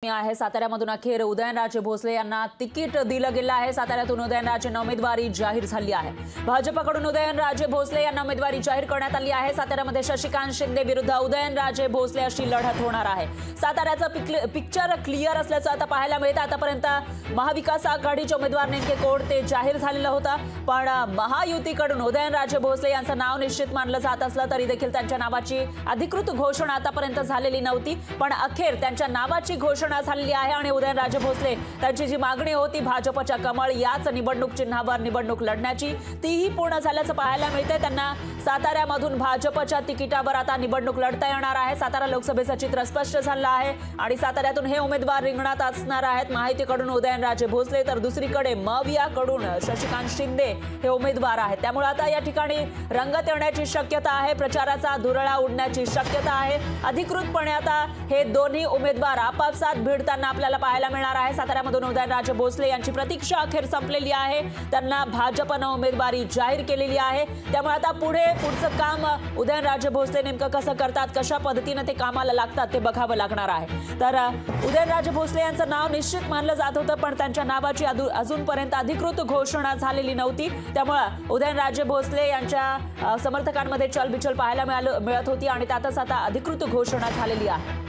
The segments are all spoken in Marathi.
आहे साताऱ्यामधून अखेर उदयनराजे भोसले यांना तिकीट दिलं गेलं आहे। साताऱ्यातून उदयनराजेंना उमेदवारी जाहीर झाली आहे। भाजपकडून उदयनराजे भोसले यांना उमेदवारी जाहीर करण्यात आली आहे। साताऱ्यामध्ये शशिकांत शिंदे विरुद्ध उदयनराजे भोसले अशी लढत होणार आहे। साताऱ्याचं पिक्चर क्लिअर असल्याचं आता पाहायला मिळतं। आतापर्यंत महाविकास आघाडीचे उमेदवार नेमके कोण ते जाहीर झालेलं होतं, पण महायुतीकडून उदयनराजे भोसले यांचं नाव निश्चित मानलं जात असलं तरी देखील त्यांच्या नावाची अधिकृत घोषणा आतापर्यंत झालेली नव्हती, पण अखेर त्यांच्या नावाची घोषणा झाली आहे। आणि उदयनराजे भोसले त्यांची जी मागणी होती भाजपच्या कमळ याच निवडणूक चिन्हावर निवडणूक लढण्याची तीही पूर्ण झाल्याचं पाहायला मिळते। त्यांना साताऱ्यामधून भाजपच्या तिकिटावर आता निवडणूक लढता येणार आहे। सातारा लोकसभेचं चित्र स्पष्ट झालं आहे आणि साताऱ्यातून हे उमेदवार रिंगणात असणार आहेत। माहितीकडून उदयनराजे भोसले तर दुसरीकडे मवियाकडून शशिकांत शिंदे हे उमेदवार आहेत। त्यामुळे आता या ठिकाणी रंगत येण्याची शक्यता आहे, प्रचाराचा धुरळा उडण्याची शक्यता आहे। अधिकृतपणे आता हे दोन्ही उमेदवार आपापसात भिडताना आपल्याला पाहायला मिळणार आहे। साताऱ्यामधून उदयनराजे भोसले यांची प्रतीक्षा अखेर संपलेली आहे। त्यांना भाजपने उमेदवारी जाहीर केलेली आहे। त्यामुळे आता पुढचं काम उदयनराजे भोसले नेमकं कसं करतात, कशा पद्धतीने ते कामाला लागतात ते बघावं लागणार आहे। तर उदयनराजे भोसले यांचं नाव निश्चित मानलं जात होतं, पण त्यांच्या नावाची अजूनपर्यंत अधिकृत घोषणा झालेली नव्हती। त्यामुळे उदयनराजे भोसले यांच्या समर्थकांमध्ये चलबिचल पाहायला मिळत होती आणि त्यातच आता अधिकृत घोषणा झालेली आहे।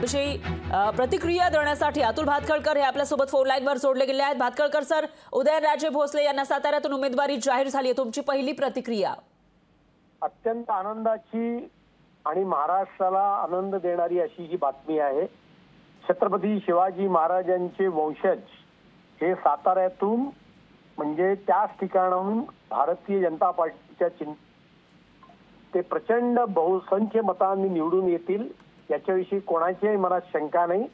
विषयी प्रतिक्रिया देण्यासाठी अतुल भातखळकर हे आपल्यासोबत फोन लाईनवर जोडले गेले आहेत। भातखळकर सर, उदयनराजे भोसले यांना साताऱ्यातून उमेदवारी जाहीर झाली आहे, तुमची पहिली प्रतिक्रिया? अत्यंत आनंदाची आणि महाराष्ट्राला आनंद देणारी अशी ही बातमी आहे। छत्रपती शिवाजी महाराजांचे वंशज हे साताऱ्यातून म्हणजे त्याच ठिकाणाहून भारतीय जनता पार्टीच्या ते प्रचंड बहुसंख्य मतांनी निवडून येतील याच्याविषयी कोणाच्याही मनात शंका नाही।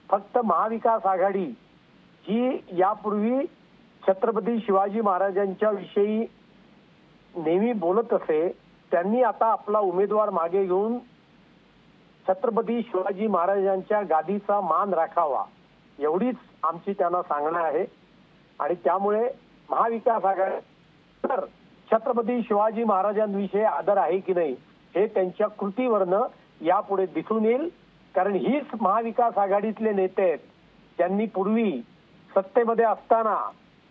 फक्त महाविकास आघाडी जी यापूर्वी छत्रपती शिवाजी महाराजांच्या विषयी नेहमी बोलत असे, त्यांनी आता आपला उमेदवार मागे घेऊन छत्रपती शिवाजी महाराजांच्या गादीचा मान राखावा एवढीच आमची त्यांना सांगणं आहे। आणि त्यामुळे महाविकास आघाडी तर छत्रपती शिवाजी महाराजांविषयी आदर आहे की नाही हे त्यांच्या कृतीवरनं यापुढे दिसून येईल। कारण हीच महाविकास आघाडीतले नेते आहेत ज्यांनी पूर्वी सत्तेमध्ये असताना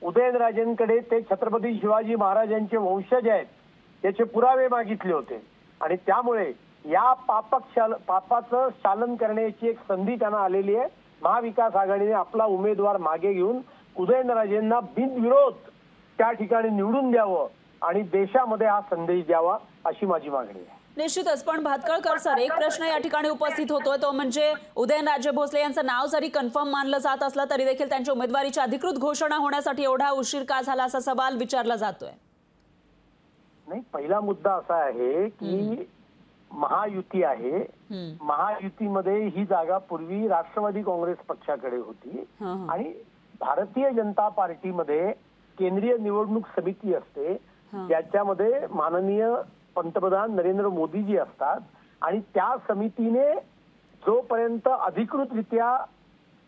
उदयनराजेंकडे ते छत्रपती शिवाजी महाराजांचे वंशज आहेत याचे पुरावे मागितले होते आणि त्यामुळे या पापाचं शालन करण्याची एक संधी त्यांना आलेली आहे। महाविकास आघाडीने आपला उमेदवार मागे घेऊन उदयनराजेंना बिनविरोध त्या ठिकाणी निवडून द्यावं आणि देशामध्ये हा संदेश द्यावा अशी माझी मागणी आहे। निश्चितच, पण भातखळकर सर, एक प्रश्न या ठिकाणी उपस्थित होतोय, तो म्हणजे उदयनराजे भोसले यांचं नाव जरी कन्फर्म मानलं जात असलं तरी देखील त्यांच्या उमेदवारीची अधिकृत घोषणा होण्यासाठी एवढा उशीर का झाला असा सवाल विचारला जातोय। नाही, पहिला मुद्दा असा आहे की महायुती आहे, महायुतीमध्ये ही जागा पूर्वी राष्ट्रवादी काँग्रेस पक्षाकडे होती आणि भारतीय जनता पार्टीमध्ये केंद्रीय निवडणूक समिती असते ज्याच्यामध्ये माननीय पंतप्रधान नरेंद्र मोदीजी असतात आणि त्या समितीने जोपर्यंत अधिकृतरित्या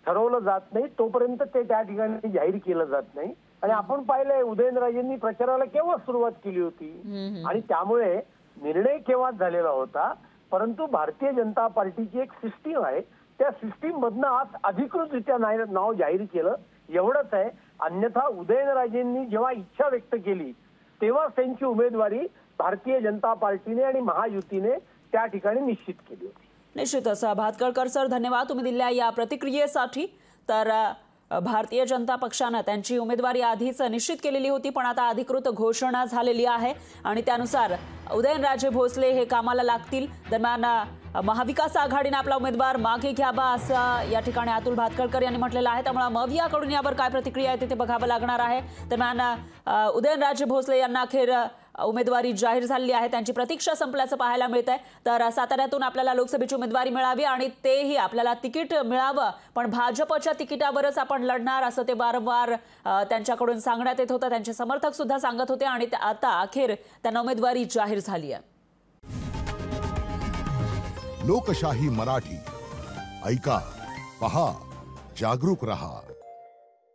ठरवलं जात नाही तोपर्यंत ते त्या ठिकाणी जाहीर केलं जात नाही। आणि आपण पाहिलंय उदयनराजेंनी प्रचाराला केव्हा सुरुवात केली होती आणि त्यामुळे निर्णय केव्हाच झालेला होता, परंतु भारतीय जनता पार्टीची एक सिस्टीम आहे, त्या सिस्टीम मधनं आज अधिकृतरित्या नाव जाहीर केलं एवढंच आहे। अन्यथा उदयनराजेंनी जेव्हा इच्छा व्यक्त केली तेव्हा त्यांची उमेदवारी भारतीय जनता पार्टीने आणि महायुतीने त्या ठिकाणी निश्चित केली होती। निश्चितच भातखळकर सर, धन्यवाद तुम्ही दिलेल्या या प्रतिक्रियेसाठी। तर भारतीय जनता पक्षाने त्यांची उमेदवारी आधीच निश्चित केलेली होती, पण आता अधिकृत घोषणा झालेली आहे आणि त्यानुसार उदयनराजे भोसले हे कामाला लागतील। दरम्यान महाविकास आघाडीने आपला उमेदवार मागे घ्यावा असं या ठिकाणी अतुल भातखळकर यांनी म्हटलेलं आहे। त्यामुळे मवियाकडून यावर काय प्रतिक्रिया येते ते बघावं लागणार आहे। दरम्यान उदयनराजे भोसले यांना अखेर उमेदवारी जाहीर झाली आहे, त्यांची प्रतीक्षा संपल्याचं पाहायला मिळतंय। तर साताऱ्यातून आपल्याला लोकसभेची उमेदवारी मिळावी आणि तेही आपल्याला तिकीट मिळावं, पण भाजपच्या तिकिटावरच आपण लढणार असं ते वारंवार त्यांच्याकडून सांगण्यात येत होतं। त्यांचे समर्थक सुद्धा सांगत होते आणि आता अखेर त्यांना उमेदवारी जाहीर झाली आहे। लोकशाही मराठी ऐका, पहा, जागरूक रहा।